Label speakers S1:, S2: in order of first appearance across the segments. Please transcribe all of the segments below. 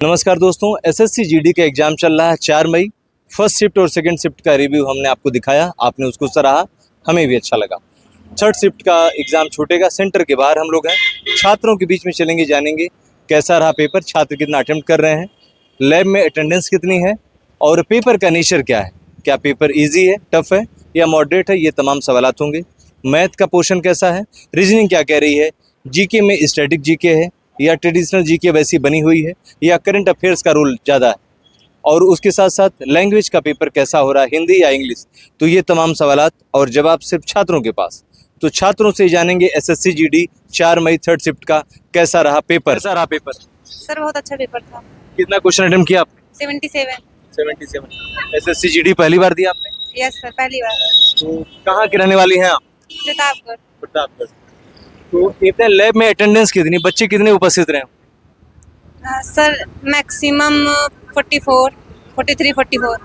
S1: नमस्कार दोस्तों, SSC GD का एग्जाम चल रहा है 4 मई। फर्स्ट शिफ्ट और सेकंड शिफ्ट का रिव्यू हमने आपको दिखाया, आपने उसको सराहा, हमें भी अच्छा लगा। थर्ड शिफ्ट का एग्जाम छूटेगा, सेंटर के बाहर हम लोग हैं, छात्रों के बीच में चलेंगे, जानेंगे कैसा रहा पेपर, छात्र कितना अटेम्प्ट कर रहे हैं, लैब में अटेंडेंस कितनी है और पेपर का नेचर क्या है, क्या पेपर ईजी है, टफ है या मॉडरेट है, ये तमाम सवालात होंगे। मैथ का पोर्शन कैसा है, रीजनिंग क्या कह रही है, जीके में स्टैटिक जीके है या ट्रेडिशनल जीके वैसी बनी हुई है या करंट अफेयर्स का रोल ज़्यादा है, और उसके साथ साथ लैंग्वेज का पेपर कैसा हो रहा है, हिंदी या इंग्लिश। तो ये तमाम सवालात और जवाब सिर्फ छात्रों के पास। तो छात्रों से जानेंगे एसएससी जीडी 4 मई थर्ड शिफ्ट का कैसा रहा पेपर।
S2: सर बहुत अच्छा पेपर था।
S1: कितना क्वेश्चन अटेम्प्ट किया आपने?
S2: 77।
S1: एसएससी जीडी पहली बार दिया आपने?
S2: यस सर, पहली बार।
S1: तो कहाँ की रहने वाली हैं आप?
S2: प्रतापगढ़।
S1: तो इतने लैब में अटेंडेंस कितनी, बच्चे कितने उपस्थित रहे?
S2: Sir maximum 44, 43, 44।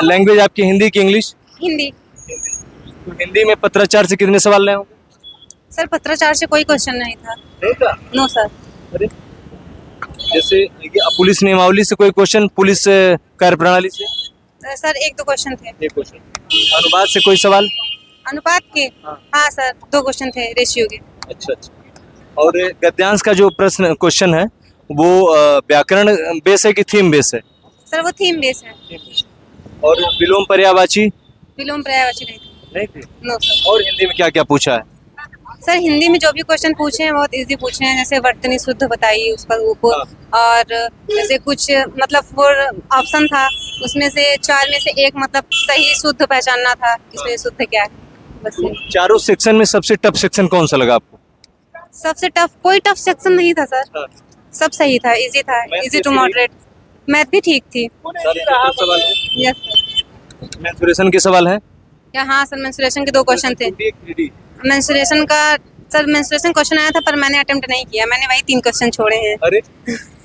S1: लैंग्वेज आपकी हिंदी की इंग्लिश?
S2: हिंदी।
S1: तो हिंदी में पत्राचार से कितने सवाल रहे होंगे?
S2: सर पत्राचार से कोई क्वेश्चन नहीं था।
S1: नहीं था?
S2: No sir.
S1: अरे जैसे ये पुलिस नियमावली से कोई क्वेश्चन, पुलिस कार्यप्रणाली से?
S2: सर एक दो क्वेश्चन थे।
S1: एक क्वेश्चन। अनुवाद से कोई सवाल?
S2: अनुपात के? हाँ सर, 2 क्वेश्चन थे रेशियो के।
S1: अच्छा। और गद्यांश का जो प्रश्न क्वेश्चन है वो व्याकरण बेस है कि थीम बेस है?
S2: सर वो थीम बेस है।
S1: और विलोम पर्यायवाची?
S2: विलोम पर्यायवाची नहीं थे। No sir.
S1: और हिंदी में क्या क्या पूछा है?
S2: सर हिंदी में जो भी क्वेश्चन पूछे हैं बहुत इजी पूछे हैं, जैसे वर्तनी शुद्ध बताइए उसका वो, और जैसे कुछ मतलब 4 ऑप्शन था, उसमें से 4 में से एक मतलब सही शुद्ध पहचानना था, इसमें शुद्ध क्या है बस।
S1: चारों सेक्शन में सबसे टफ सेक्शन कौन सा लगा आपको?
S2: सबसे टफ कोई टफ सेक्शन नहीं था सर, सब सही था, इजी था, इजी टू मॉडरेट। मैथ भी ठीक थी।
S1: सवाल है?
S2: Yes sir.
S1: मेंसुरेशन के सवाल है?
S2: या हाँ सर, मेंसुरेशन के 2 क्वेश्चन थे। मेंसुरेशन का सर मेंसुरेशन क्वेश्चन आया था पर मैंने अटेम्प्ट नहीं किया, मैंने वही 3 क्वेश्चन छोड़े हैं।
S1: अरे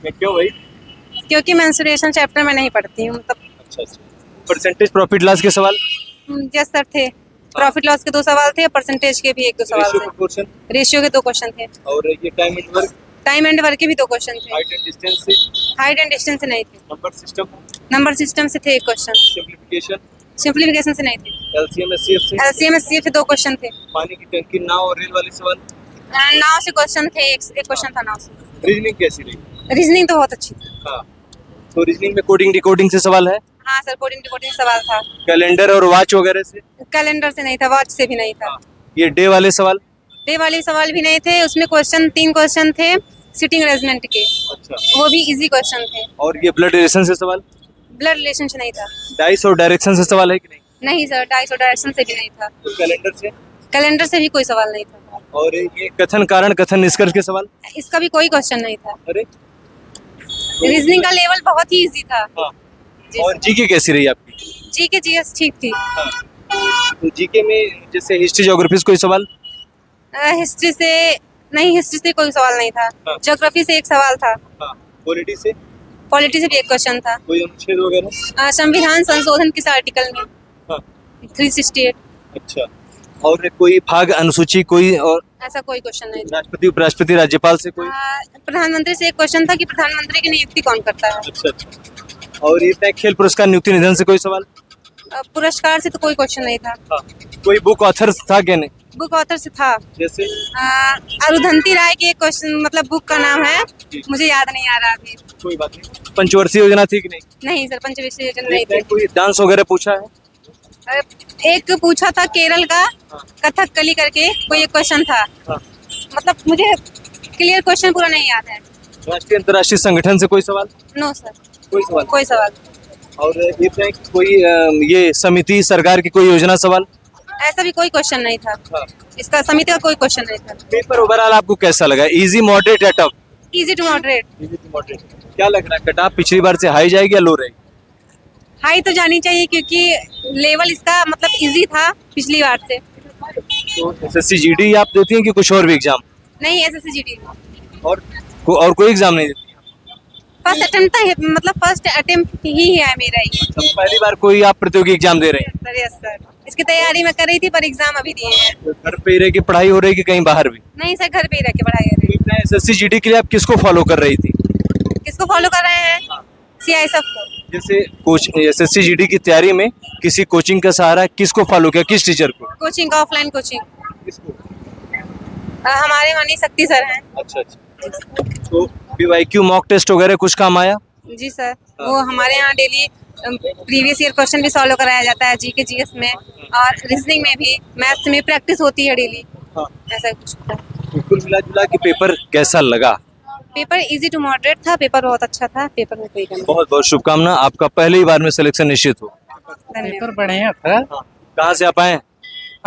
S1: क्यों भाई?
S2: क्योंकि मेंसुरेशन चैप्टर में नहीं पढ़ती हूँ मतलब।
S1: अच्छा। परसेंटेज प्रॉफिट लॉस के सवाल?
S2: यस सर थे। प्रॉफिट लॉस के 2 सवाल थे, परसेंटेज के भी 1-2 सवाल थे। रेशियो के 2 क्वेश्चन थे।
S1: और ये टाइम एंड वर्क
S2: के भी 2 क्वेश्चन थे।
S1: हाइट एंड डिस्टेंस से
S2: नहीं थे।
S1: नंबर
S2: सिस्टम से थे 1 क्वेश्चन। सिंप्लीफिकेशन से नहीं थे। एलसीएम एचसीएफ से 2 क्वेश्चन थे।
S1: पानी की टंकी, नाव और रेल वाले सवाल?
S2: नाव से क्वेश्चन थे, एक क्वेश्चन था नाव से।
S1: रीजनिंग कैसी रही?
S2: रीजनिंग तो बहुत अच्छी थी।
S1: हाँ। तो रीजनिंग में कोडिंग डिकोडिंग से सवाल है?
S2: हाँ सर, कोडिंग डिकोडिंग सवाल था।
S1: कैलेंडर और वॉच वगैरह से?
S2: कैलेंडर से नहीं था, वॉच से भी नहीं था।
S1: ये डे वाले सवाल?
S2: डे वाले सवाल भी नहीं थे, उसमें 3 क्वेश्चन थे सिटिंग अरेंजमेंट के। अच्छा। वो भी इजी क्वेश्चन थे।
S1: और ये ब्लड रिलेशन से सवाल?
S2: ब्लड रिलेशन से नहीं था।
S1: डाइस और डायरेक्शन से सवाल है कि नहीं?
S2: नहीं सर, डाइस और डायरेक्शन से भी नहीं था।
S1: तो कैलेंडर से
S2: भी कोई सवाल नहीं था।
S1: और ये कथन कारण कथन निष्कर्ष के सवाल?
S2: इसका भी कोई क्वेश्चन नहीं था।
S1: अरे
S2: रीजनिंग का लेवल बहुत ही इजी था।
S1: हाँ। और जीके कैसी रही आपकी?
S2: जीके जीएस ठीक थी।
S1: हाँ। तो जीके में जैसे हिस्ट्री ज्योग्राफी से कोई सवाल?
S2: हिस्ट्री से कोई सवाल नहीं था।
S1: हाँ।
S2: ज्योग्राफी से 1 सवाल था।
S1: हाँ। पॉलिटी से भी
S2: 1 क्वेश्चन था।
S1: कोई अनुच्छेद वगैरह?
S2: संविधान संशोधन किस आर्टिकल में?
S1: हाँ।
S2: 368।
S1: अच्छा। और कोई भाग अनुसूची कोई? और
S2: ऐसा कोई क्वेश्चन नहीं था।
S1: राष्ट्रपति उपराष्ट्रपति राज्यपाल से कोई?
S2: प्रधानमंत्री से 1 क्वेश्चन था कि प्रधानमंत्री की नियुक्ति कौन करता है।
S1: अच्छा। और ये खेल पुरस्कार नियुक्ति निधन से कोई सवाल?
S2: पुरस्कार से तो कोई क्वेश्चन नहीं था।
S1: हाँ। कोई बुक ऑथर था क्या? नहीं,
S2: बुक ऑथर से था।
S1: जैसे
S2: अरुधंती राय की 1 क्वेश्चन मतलब बुक का नाम है, मुझे याद नहीं आ रहा अभी।
S1: कोई बात नहीं। पंचवर्षीय योजना थी कि नहीं?
S2: नहीं सर, पंचवर्षीय योजना नहीं थी।
S1: कोई डांस वगैरह पूछा है?
S2: एक पूछा था केरल का, कथकली करके कोई 1 क्वेश्चन था। मतलब मुझे क्लियर क्वेश्चन पूरा नहीं याद है।
S1: राष्ट्रीय अंतर्राष्ट्रीय संगठन से कोई सवाल?
S2: नो सर,
S1: कोई सवाल। और ये कोई ये समिति सरकार की कोई योजना सवाल?
S2: ऐसा भी कोई क्वेश्चन नहीं था। इसका समिति का कोई क्वेश्चन नहीं था।
S1: पेपर ओवरऑल आपको कैसा लगा? इजी, मॉडरेट या टफ?
S2: Easy to moderate.
S1: क्या लग रहा है, कट ऑफ पिछली बार से हाई जाएगी या लो रहेगी?
S2: हाई तो जानी चाहिए क्योंकि लेवल इसका मतलब इजी था पिछली बार से।
S1: तो एसएससी जीडी आप देती हैं कि कुछ और भी एग्जाम?
S2: नहीं, एसएससी जीडी। और
S1: कोई एग्जाम नहीं देती?
S2: फर्स्ट अटेम्प्ट था, मतलब फर्स्ट अटेम्प्ट ही है मेरा ये।
S1: पहली बार कोई आप प्रतियोगी एग्जाम दे रहे हैं?
S2: Yes sir. इसकी तैयारी मैं कर रही थी पर एग्जाम अभी दिए हैं।
S1: घर पे ही रह के पढ़ाई हो रही है कि कहीं बाहर भी?
S2: नहीं सर, घर पे ही रह के पढ़ाई हो रही है।
S1: एसएससी जीडी के लिए आप किसको फॉलो कर रही थी?
S2: को फॉलो कर रहे हैं, CI सबको।
S1: जैसे कोच एसएससी जीडी की तैयारी में किसी कोचिंग का सहारा किसको फॉलो किया, किस टीचर को?
S2: कोचिंग, ऑफलाइन कोचिंग
S1: किसको?
S2: हमारे मनी शक्ति सर हैं।
S1: अच्छा अच्छा। तो पीवाईक्यू मॉक टेस्ट वगैरह कुछ काम आया?
S2: जी सर, वो हमारे यहाँ डेली प्रीवियस ईयर क्वेश्चन भी सॉल्व कराया जाता है, जीके जीएस में और रीजनिंग में भी, मैथ्स में प्रैक्टिस होती है डेली।
S1: हाँ।
S2: ऐसा कुछ
S1: तो कुल मिला जुला के पेपर कैसा लगा?
S2: पेपर इजी टू मॉडरेट था, पेपर बहुत अच्छा था, पेपर में कोई कमी
S1: बहुत बहुत शुभकामना, आपका पहली बार में सिलेक्शन निश्चित हो।
S2: नहीं।
S3: पेपर बढ़िया था।
S1: कहाँ से आप आए हैं?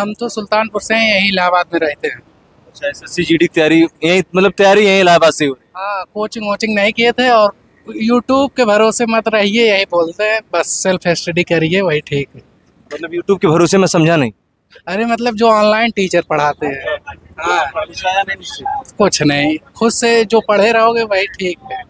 S3: हम तो सुल्तानपुर से हैं, यही इलाहाबाद में रहते हैं।
S1: अच्छा, एसएससी जीडी की तैयारी यही, मतलब तैयारी यही इलाहाबाद से हो रही
S3: हाँ, कोचिंग वोचिंग नहीं किए थे और यूट्यूब के भरोसे मत रहिए, यही बोलते हैं, बस सेल्फ स्टडी करिए, वही ठीक है।
S1: है? मतलब यूट्यूब के भरोसे मैं समझा नहीं।
S3: अरे मतलब जो ऑनलाइन टीचर पढ़ाते हैं, हाँ, कुछ नहीं, खुद से जो पढ़े रहोगे वही ठीक है।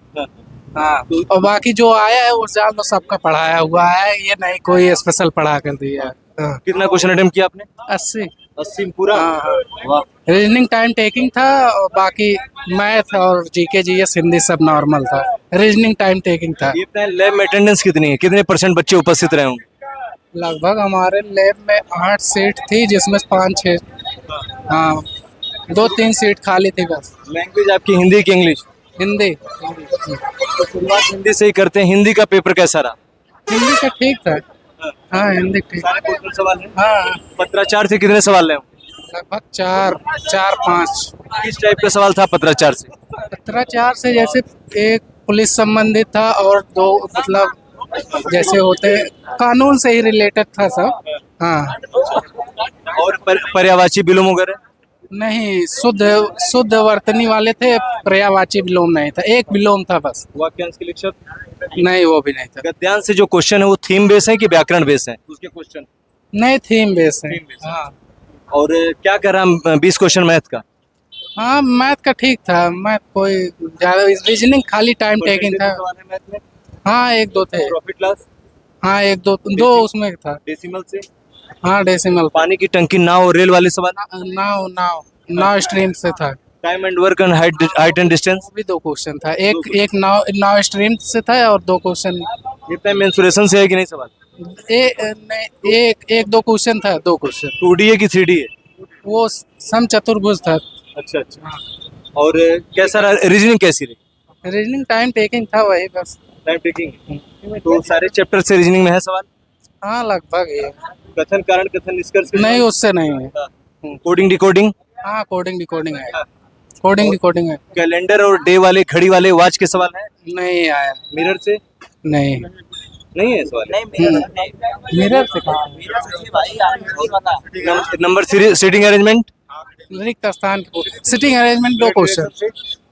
S3: हाँ, और बाकी जो आया है वो जान लो सबका पढ़ाया हुआ है, ये नहीं कोई स्पेशल पढ़ा कर दिया है। हाँ,
S1: कितना क्वेश्चन अटेम्प्ट किया आपने?
S3: 80।
S1: 80 पूरा?
S3: हाँ,
S1: वाह।
S3: रीजनिंग टाइम टेकिंग था और बाकी मैथ और जीके जीएस हिंदी सब नॉर्मल था, रीजनिंग टाइम टेकिंग था।
S1: ये बताएं, लैब में अटेंडेंस कितनी है, कितने % बच्चे उपस्थित रहे होंगे?
S3: लगभग हमारे लैब में 8 सीट थी जिसमें 5-6, हाँ, 2-3 सीट खाली थी बस।
S1: लैंग्वेज आपकी हिंदी की इंग्लिश?
S3: हिंदी
S1: तो शुरुआत हिंदी से ही करते हैं। हिंदी का पेपर कैसा रहा?
S3: हिंदी का ठीक था। हाँ, हिंदी ठीक।
S1: सारे टोटल सवाल हैं?
S3: हाँ,
S1: पत्राचार से कितने सवाल रहे होंगे?
S3: लगभग 4-5।
S1: किस टाइप का सवाल था पत्राचार से?
S3: पत्राचार से जैसे एक पुलिस संबंधित था और 2 मतलब जैसे होते हैं कानून से ही रिलेटेड था सब। हाँ,
S1: और पर्यायवाची विलोम वगैरह?
S3: नहीं, शुद्ध वर्तनी वाले थे, पर्यायवाची विलोम नहीं था, एक विलोम था बस।
S1: वाक्यांश के लिखत?
S3: नहीं, वो भी नहीं था।
S1: गद्यांश से जो क्वेश्चन है वो थीम बेस है कि व्याकरण बेस है उसके क्वेश्चन?
S3: नहीं, थीम बेस है।
S1: Theme based।
S3: हाँ,
S1: और क्या कर रहा 20 क्वेश्चन मैथ का?
S3: हाँ, मैथ का ठीक था, मैथ कोई ज्यादा, रीजनिंग खाली टाइम टेकिंग था। हाँ, 1-2 थे।
S1: Profit loss?
S3: हाँ, 1-2 उसमें था।
S1: डेसिमल से?
S3: हाँ, डेसिमल।
S1: पानी की टंकी, नाव और रेल वाले सवाल?
S3: नाव स्ट्रीम से था।
S1: Time and work and height and distance?
S3: वो भी 2 क्वेश्चन था, एक नाव स्ट्रीम से था और 2 क्वेश्चन।
S1: इतना मेंसुरेशन से है कि नहीं सवाल?
S3: एक 2 क्वेश्चन था, 2 क्वेश्चन।
S1: 2D है कि 3D है?
S3: वो सम चतुर्भुज था।
S1: अच्छा अच्छा। और कैसा रहा रीजनिंग, कैसी रही?
S3: रीजनिंग टाइम टेकिंग था, वही बस।
S1: Time taking. तो सारे चैप्टर से रीजनिंग में है सवाल?
S3: हाँ, लगभग ये।
S1: कथन कारण कथन निष्कर्ष?
S3: नहीं, उससे नहीं है।
S1: Coding decoding?
S3: हाँ, कोडिंग डिकोडिंग है। कोडिंग डिकोडिंग है।
S1: कैलेंडर और डे वाले, घड़ी वाले, वॉच के सवाल है?
S3: नहीं आया।
S1: मिरर से?
S3: नहीं,
S1: नहीं है सवाल?
S3: मिरर से कहा।
S1: Number 3 seating arrangement?
S3: रिक्त स्थान sitting arrangement 2 question.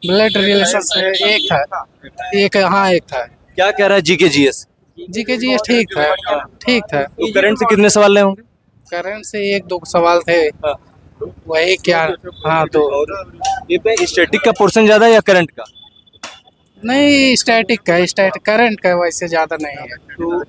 S3: Blood relation से एक था, हाँ, एक था।
S1: क्या कह रहा है जीके जीएस?
S3: जीके जीएस ठीक था, ठीक था।
S1: तो करंट से कितने सवाल रहे होंगे?
S3: करंट से 1-2 सवाल थे, वही क्या। हाँ, तो
S1: ये पे स्टैटिक का पोर्शन ज्यादा है या करंट का?
S3: नहीं, स्टैटिक का, करंट का वैसे ज्यादा नहीं है।
S1: तो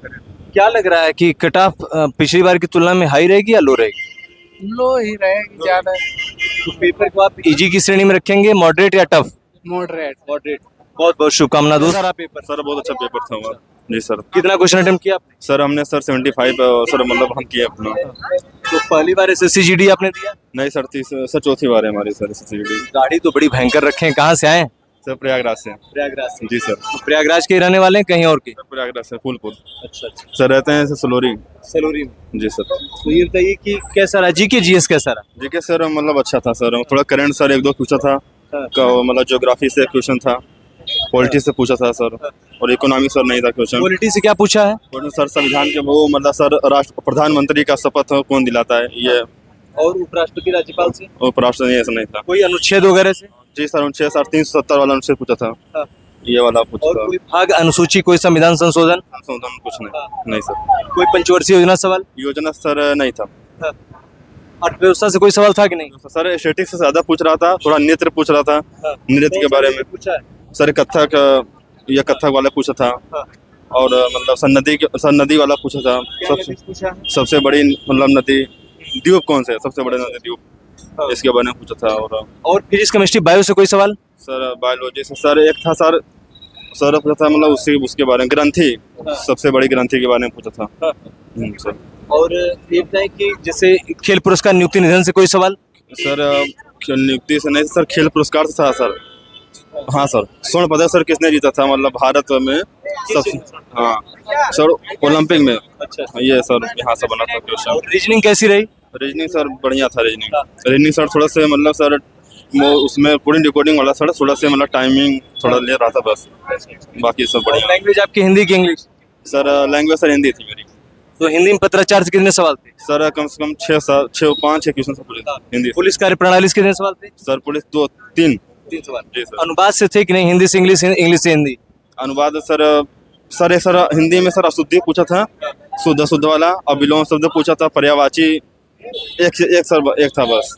S1: क्या लग रहा है कि कट ऑफ पिछली बार की तुलना में हाई रहेगी या लो रहेगी?
S3: लो ही रहेगी ज्यादा।
S1: तो पेपर को आप इजी की श्रेणी में रखेंगे, मॉडरेट या टफ?
S3: मॉडरेट।
S1: मॉडरेट। बहुत बहुत शुभकामना दोस्त। सारा पेपर
S4: सर बहुत अच्छा पेपर था हमारा। जी सर।
S1: कितना क्वेश्चन अटेम्प्ट किया आपने?
S4: सर हमने सर 75 सर मतलब हम किए अपना।
S1: तो पहली बार एसएससी जीडी आपने दिया?
S4: नहीं सर, सर चौथी बार है हमारी सर SSCGD।
S1: गाड़ी तो बड़ी भयंकर रखे हैं, कहाँ से आए हैं?
S4: सर प्रयागराज से।
S1: प्रयागराज से?
S4: जी सर।
S1: तो प्रयागराज के ही रहने वाले हैं कहीं और के?
S4: सर प्रयागराज से फूलपुर।
S1: अच्छा अच्छा।
S4: सर रहते हैं सर सलोरी।
S1: सलोरी में?
S4: जी सर।
S1: तो ये बताइए कि कैसा रहा जीके जीएस, कैसा रहा?
S4: जी के सर मतलब अच्छा था सर, थोड़ा करंट सर 1-2 पूछा था, मतलब ज्योग्राफी से क्वेश्चन था, पॉलिटी से पूछा था सर, और इकोनॉमिक सर नहीं था क्वेश्चन।
S1: पॉलिटी से क्या पूछा है?
S4: सर संविधान के वो मतलब सर राष्ट्र प्रधानमंत्री का शपथ कौन दिलाता है ये,
S1: और उपराष्ट्रपति राज्यपाल से?
S4: उपराष्ट्रपति ऐसा नहीं था।
S1: कोई अनुच्छेद वगैरह से?
S4: जी सर, 370 वाला अनुच्छेद पूछा था,
S1: हाँ।
S4: ये वाला पूछा
S1: और
S4: था।
S1: कोई भाग अनुसूची, कोई संविधान संशोधन?
S4: संशोधन कुछ नहीं सर।
S1: कोई पंचवर्षीय योजना सवाल?
S4: योजना सर नहीं था।
S1: अर्थव्यवस्था से कोई सवाल था कि नहीं?
S4: सर स्टैटिक्स से ज्यादा पूछ रहा था, थोड़ा नृत्य पूछ रहा था, नृत्य के बारे में
S1: पूछा है?
S4: सर कथक, या कथक वाला पूछा था, और मतलब सर नदी वाला पूछा था। सबसे बड़ी मतलब नदी द्वीप कौन सा है, सबसे बड़े नदी द्वीप, इसके बारे में पूछा था। और
S1: फिजिक्स केमिस्ट्री बायो से कोई सवाल?
S4: सर बायोलॉजी से सर एक था सर सर पूछा था मतलब उसी उसके बारे में, ग्रंथि, सबसे बड़ी ग्रंथि के बारे में पूछा था। सर
S1: और ये बताएं कि जैसे खेल पुरस्कार नियुक्ति निधन से कोई सवाल?
S4: सर नियुक्ति से नहीं सर, खेल पुरस्कार से था सर। हाँ सर, स्वर्ण पदक सर किसने जीता था मतलब भारत में सबसे? हाँ सर, ओलंपिक में।
S1: अच्छा,
S4: ये सर यहाँ से बना था क्वेश्चन।
S1: और रीजनिंग कैसी रही?
S4: रीजनिंग सर बढ़िया था। रीजनिंग सर थोड़ा से मतलब सर वो उसमें पूरी रिकॉर्डिंग वाला सर थोड़ा से मतलब टाइमिंग थोड़ा ले रहा था बस, बाकी सब बढ़िया।
S1: लैंग्वेज आपकी हिंदी की English?
S4: Sir language sir Hindi थी मेरी।
S1: तो हिंदी में पत्राचार से कितने सवाल थे?
S4: सर कम से कम 6 क्वेश्चन से पूरे हिंदी से।
S1: पुलिस कार्य प्रणाली से कितने सवाल थे?
S4: सर पुलिस 2-3
S1: सवाल।
S4: जी सर।
S1: अनुवाद से थे कि नहीं? हिंदी से इंग्लिश, इंग्लिश से हिंदी?
S4: अनुवाद सर हिंदी में सर अशुद्धि पूछा था, शुद्ध वाला, और विलोम शब्द पूछा था, पर्यायवाची एक था बस।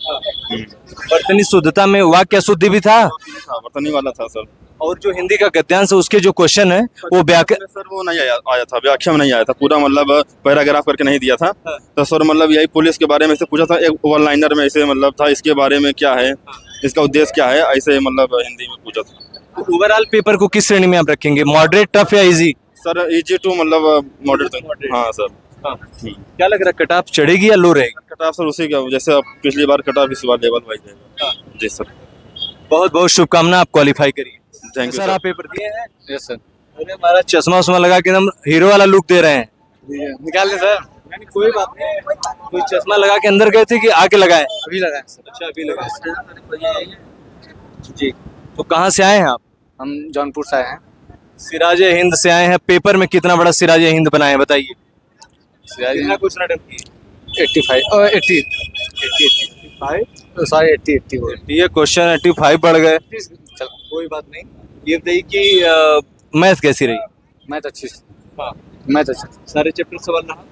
S1: वर्तनी शुद्धता में वाक्य शुद्धि भी था?
S4: वर्तनी वाला था सर।
S1: और जो हिंदी का गद्यांश है उसके जो क्वेश्चन है वो व्याकरण
S4: सर वो नहीं आया था, व्याख्या में नहीं आया था पूरा, मतलब पैराग्राफ करके नहीं दिया था। तो सर मतलब यही पुलिस के बारे में से पूछा था, एक वन लाइनर में ऐसे मतलब था, इसके बारे में क्या है, इसका उद्देश्य क्या है, ऐसे मतलब हिंदी में पूछा था।
S1: ओवरऑल पेपर को किस श्रेणी में आप रखेंगे, मॉडरेट, टफ या इजी?
S4: सर इजी टू मतलब मॉडरेट। हाँ सर।
S1: क्या लग रहा है, कट ऑफ चढ़ेगी या लो रहेगी?
S4: कट ऑफ सर उसी का, जैसे पिछली बार कट ऑफ इस बार लेवल वाइज जाएगा। जी सर।
S1: बहुत बहुत शुभकामना, आप क्वालिफाई करिए।
S4: Thank you
S1: sir
S4: sir.
S1: आप पेपर दिए हैं?
S3: Yes sir.
S1: अरे हमारा चश्मा उस्मा लगा के एकदम हीरो वाला लुक दे रहे हैं।
S3: निकाल दे सर।
S1: कोई बात नहीं, कोई चश्मा लगा के अंदर गए थे कि आके लगाए?
S3: अभी लगा है सर।
S1: अच्छा, अभी लगाए। जी, तो कहाँ से आए हैं आप?
S3: हम जौनपुर से आए हैं।
S1: सिराज हिंद से आए हैं। पेपर में कितना बड़ा सिराज हिंद बनाए बताइए? कितना क्वेश्चन अटेम्प्ट किए?
S3: 85 और 80 सॉरी 80
S1: ये क्वेश्चन 85 बढ़ गए।
S3: चल
S1: कोई बात नहीं। ये बताइए कि मैथ कैसी रही?
S3: मैथ अच्छी
S1: हाँ,
S3: मैथ अच्छी।
S1: सारे चैप्टर सवाल रहा?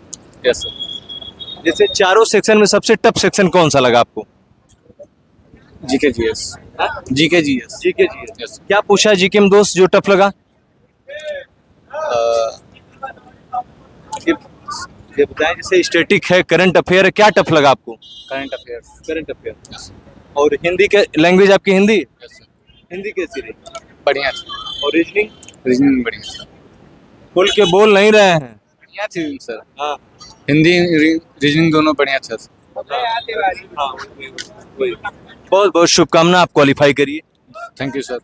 S3: Yes sir.
S1: जैसे चारों सेक्शन में सबसे टफ सेक्शन कौन सा लगा आपको?
S3: GK GS. GK GS.
S1: GK G. क्या पूछा जीके में दोस्त जो टफ लगा? ये बताएं, जैसे स्टैटिक है, करंट अफेयर है, क्या टफ लगा आपको?
S3: Current affairs.
S1: Current affair. और हिंदी के लैंग्वेज आपकी हिंदी?
S3: Yes sir.
S1: हिंदी कैसी रही?
S3: बढ़िया थी।
S1: और रीजनिंग?
S3: रीजनिंग बढ़िया थी।
S1: खोल के बोल नहीं रहे हैं।
S3: बढ़िया थी सर।
S1: हाँ
S3: हिंदी रीजनिंग दोनों बढ़िया था सर।
S1: बहुत बहुत शुभकामना, आप क्वालिफाई करिए।
S3: Thank you sir.